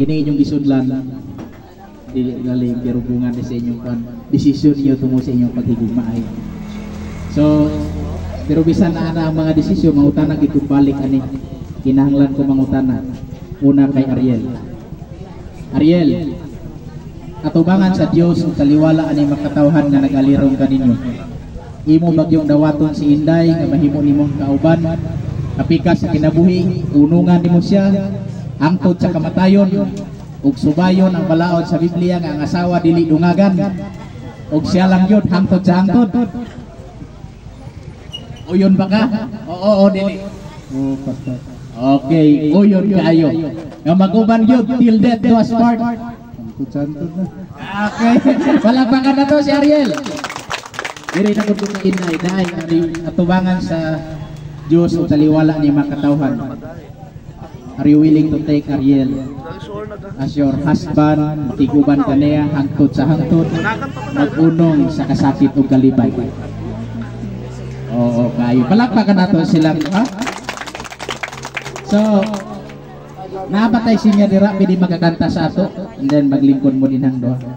kini inyong gisudlan dili galing pero bunga sa inyong desisyon niyo tungo sa inyong paghigugmaay. So pero bisan na ang mga desisyon mangutana gid balik ani kinahanglan ko mangutana. Una kay Ariel, atubangan sa Dios ug taliwala ani makatawhan nga nagalirong kaninyo. Imo bagyong dawaton si Inday nga mahimo nimong kauban kapikas sa kinabuhi, unungan nimo siya hangtod sa kamatayon ug subayon ang balaod sa Biblia nga ang asawa dili dungagan ug siya lang yun hangtod sa hangtod. Uyon ba ka? Oo, dili. Oh, pastor. Okay, uyon kayo. Nga mag-uban yun, till death do us part. Santod na. Okay, palakpakan na to si Ariel. Diri na kung inay, dahil atubangan sa Diyos o taliwala ni makatawhan. Are you willing to take Ariel as your husband, tiguban ka niya, hangtod sa hangtod, mag-unong sa kasakit o kalibay? Oo, kayo. Palakpakan na to sila. Ha? So, napatay siya dira, pwede magkakanta sa ato, and then maglingkod mo din ang doha.